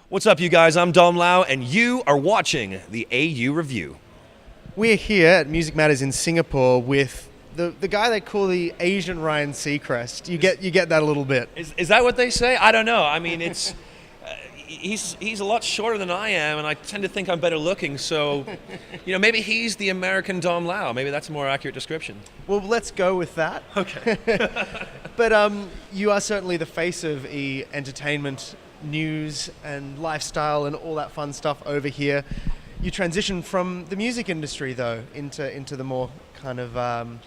What's up, you guys? I'm Dom Lau, and you are watching the AU Review. We're here at Music Matters in Singapore with the guy they call the Asian Ryan Seacrest. You get that a little bit. Is that what they say? I don't know. I mean, it's he's a lot shorter than I am, and I tend to think I'm better looking. So, maybe he's the American Dom Lau. Maybe that's a more accurate description. Well, let's go with that. Okay. But you are certainly the face of entertainment, news, and lifestyle, and all that fun stuff over here. You transitioned from the music industry, though, into the more kind of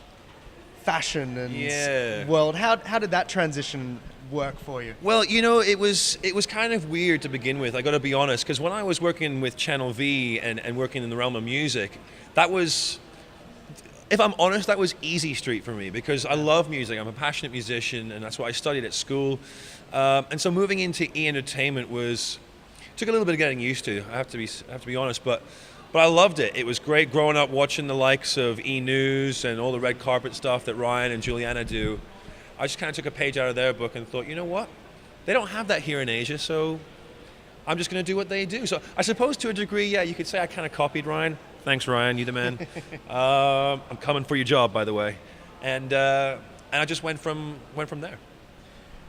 fashion and world. How did that transition work for you? Well, it was kind of weird to begin with. I got to be honest, because when I was working with Channel V and working in the realm of music, that was, if I'm honest, that was easy street for me because I love music. I'm a passionate musician, and that's what I studied at school. And so moving into entertainment took a little bit of getting used to. I have to be honest, but I loved it. It was great growing up watching the likes of E! News and all the red carpet stuff that Ryan and Juliana do. I just kind of took a page out of their book and thought, you know what? They don't have that here in Asia, so I'm just going to do what they do. So I suppose to a degree, yeah, you could say I kind of copied Ryan. Thanks, Ryan. You the man. I'm coming for your job, by the way. And I just went from there.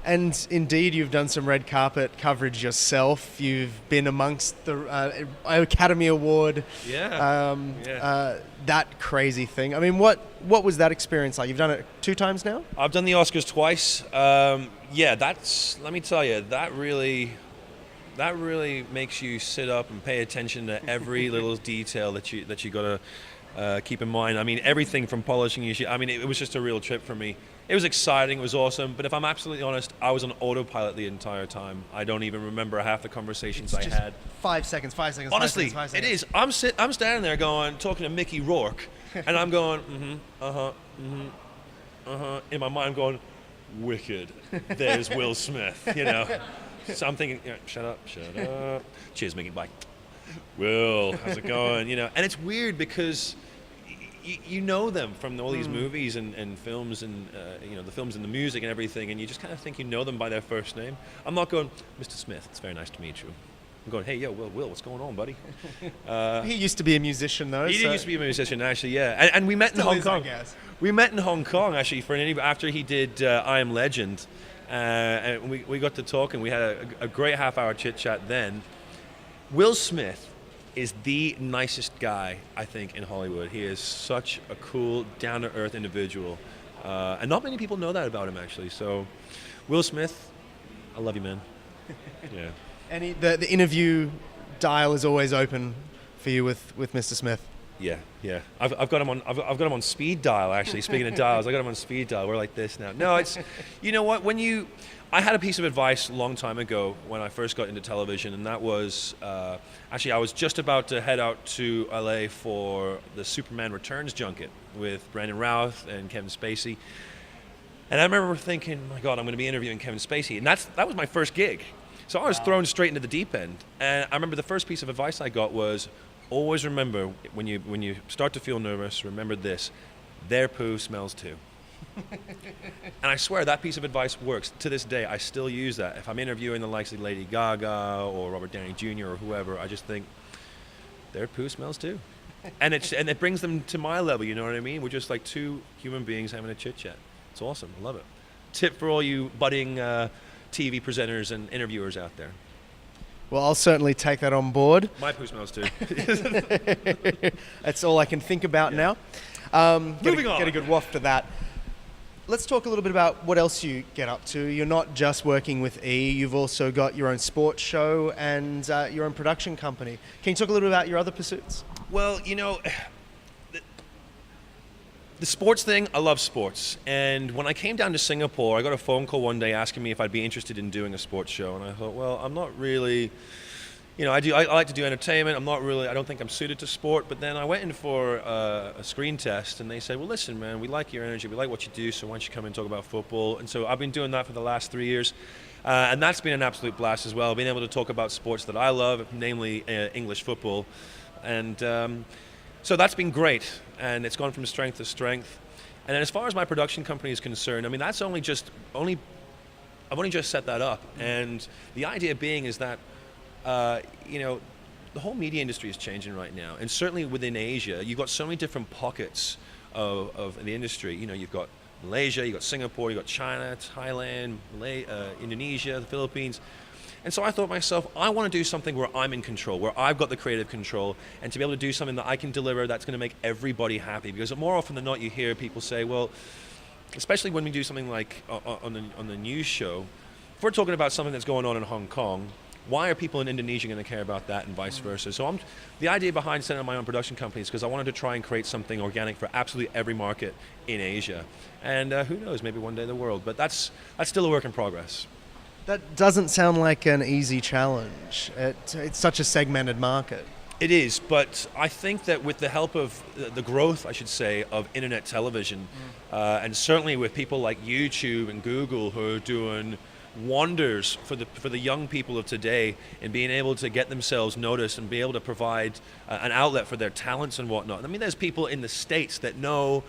And indeed, you've done some red carpet coverage yourself. You've been amongst the Academy Award. That crazy thing. I mean, what was that experience like? You've done it 2 times now? I've done the Oscars twice. Let me tell you, that really makes you sit up and pay attention to every little detail that you got to keep in mind. I mean, everything from polishing your shoe. I mean, it was just a real trip for me. It was exciting. It was awesome. But if I'm absolutely honest, I was on autopilot the entire time. I don't even remember half the conversations I had. 5 seconds. Honestly, 5 seconds. It is. I'm standing there talking to Mickey Rourke, and I'm going, in my mind going, wicked. There's Will Smith, So I'm thinking, shut up. Cheers, Mickey. Bye. Will, how's it going? And it's weird because you know them from all these movies and films and the films and the music and everything, and you just kind of think you know them by their first name. I'm not going, Mr. Smith, it's very nice to meet you. I'm going, hey, yo, Will, what's going on, buddy? He used to be a musician, though. He used to be a musician, actually, yeah. And we met in Hong Kong. We met in Hong Kong, actually, after he did I Am Legend. And we got to talk, and we had a great half-hour chit-chat then. Will Smith is the nicest guy, I think, in Hollywood. He is such a cool, down-to-earth individual. And not many people know that about him, actually. So, Will Smith, I love you, man. Yeah. And the interview dial is always open for you with Mr. Smith. Yeah. I've got him on speed dial, actually. Speaking of dials, I got him on speed dial. We're like this now. No, it's, you know what? I had a piece of advice a long time ago when I first got into television, and that was, actually, I was just about to head out to LA for the Superman Returns junket with Brandon Routh and Kevin Spacey. And I remember thinking, my God, I'm going to be interviewing Kevin Spacey. And that was my first gig. So I was thrown straight into the deep end. And I remember the first piece of advice I got was, always remember, when you start to feel nervous, remember this: their poo smells too. And I swear that piece of advice works. To this day, I still use that. If I'm interviewing the likes of Lady Gaga or Robert Downey Jr. or whoever, I just think, their poo smells too. And it brings them to my level, you know what I mean? We're just like 2 human beings having a chit-chat. It's awesome. I love it. Tip for all you budding TV presenters and interviewers out there. Well, I'll certainly take that on board. My poo smells too. That's all I can think about now. Moving on. Get a good waft of that. Let's talk a little bit about what else you get up to. You're not just working with E! You've also got your own sports show and your own production company. Can you talk a little bit about your other pursuits? Well, the sports thing, I love sports. And when I came down to Singapore, I got a phone call one day asking me if I'd be interested in doing a sports show. And I thought, well, I'm not really, I like to do entertainment. I don't think I'm suited to sport. But then I went in for a screen test, and they said, well, listen, man, we like your energy. We like what you do, so why don't you come and talk about football? And so I've been doing that for the last 3 years. And that's been an absolute blast as well, being able to talk about sports that I love, namely English football. And so that's been great, and it's gone from strength to strength. And then as far as my production company is concerned, I mean, that's I've only just set that up. And the idea being is that you know, the whole media industry is changing right now, and certainly within Asia, you've got so many different pockets of the industry. You know, you've got Malaysia, you've got Singapore, you've got China, Thailand, Indonesia, the Philippines. And so I thought to myself, I want to do something where I'm in control, where I've got the creative control, and to be able to do something that I can deliver that's going to make everybody happy. Because more often than not, you hear people say, well, especially when we do something like on the news show, if we're talking about something that's going on in Hong Kong, why are people in Indonesia going to care about that and vice versa? So the idea behind setting up my own production company is because I wanted to try and create something organic for absolutely every market in Asia. And who knows, maybe one day the world. But that's still a work in progress. That doesn't sound like an easy challenge. It's such a segmented market. It is, but I think that with the help of the growth, I should say, of internet television, and certainly with people like YouTube and Google who are doing wonders for the young people of today in being able to get themselves noticed and be able to provide an outlet for their talents and whatnot. I mean, there's people in the States that know,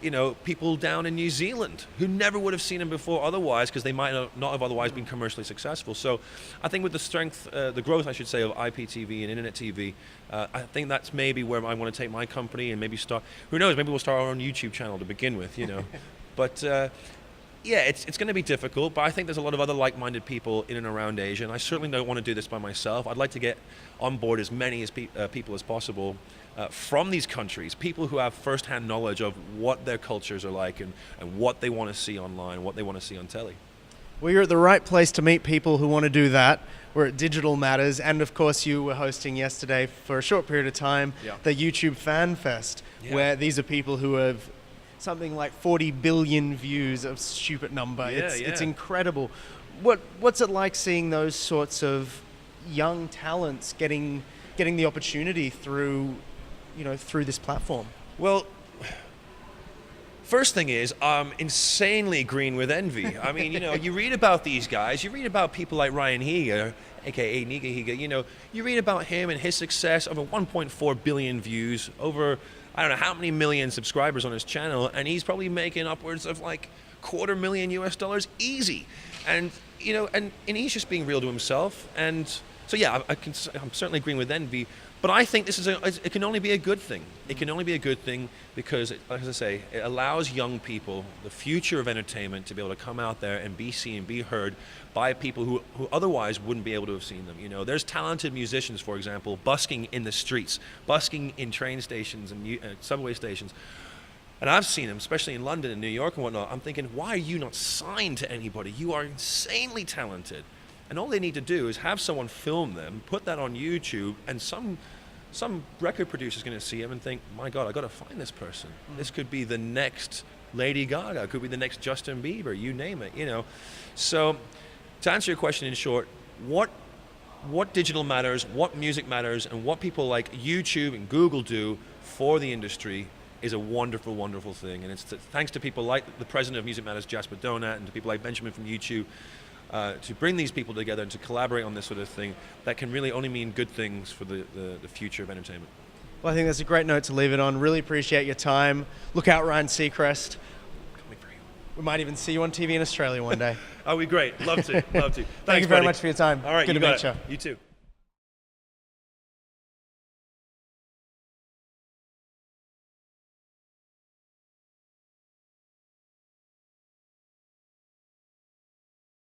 you know, people down in New Zealand who never would have seen them before otherwise because they might not have otherwise been commercially successful. So I think with the strength, the growth, I should say, of IPTV and Internet TV, I think that's maybe where I want to take my company and maybe start, who knows, maybe we'll start our own YouTube channel to begin with, you know. But yeah, it's going to be difficult, but I think there's a lot of other like-minded people in and around Asia, and I certainly don't want to do this by myself. I'd like to get on board as many people as possible from these countries, people who have first-hand knowledge of what their cultures are like and what they want to see online, what they want to see on telly. Well, you're at the right place to meet people who want to do that. We're at Digital Matters, and of course you were hosting yesterday for a short period of time the YouTube Fan Fest, where these are people who have something like 40 billion views, a stupid number. It's incredible. What's it like seeing those sorts of young talents getting the opportunity through this platform? Well, first thing is, I'm insanely green with envy. I mean, you know, you read about these guys, you read about people like Ryan Higa, aka Niga Higa, you know, you read about him and his success, over 1.4 billion views, over I don't know how many million subscribers on his channel, and he's probably making upwards of like $250,000 US easy. And you know, and he's just being real to himself. And so yeah, I'm certainly agreeing with envy, but I think this it can only be a good thing. It can only be a good thing because, like I say, it allows young people, the future of entertainment, to be able to come out there and be seen, be heard by people who otherwise wouldn't be able to have seen them. You know, there's talented musicians, for example, busking in the streets, busking in train stations and subway stations. And I've seen them, especially in London and New York and whatnot. I'm thinking, why are you not signed to anybody? You are insanely talented. And all they need to do is have someone film them, put that on YouTube, and some record producer's going to see him and think, my God, I got to find this person. This could be the next Lady Gaga, could be the next Justin Bieber, you name it, you know. So to answer your question in short, what digital matters, what music matters, and what people like YouTube and Google do for the industry is a wonderful, wonderful thing. And it's thanks to people like the president of Music Matters, Jasper Donat, and to people like Benjamin from YouTube, to bring these people together and to collaborate on this sort of thing that can really only mean good things for the future of entertainment. Well, I think that's a great note to leave it on. Really appreciate your time. Look out, Ryan Seacrest. Coming for you. We might even see you on TV in Australia one day. Oh, we great. Love to. Love to. Thank you very much for your time. All right, Good to meet you. You too.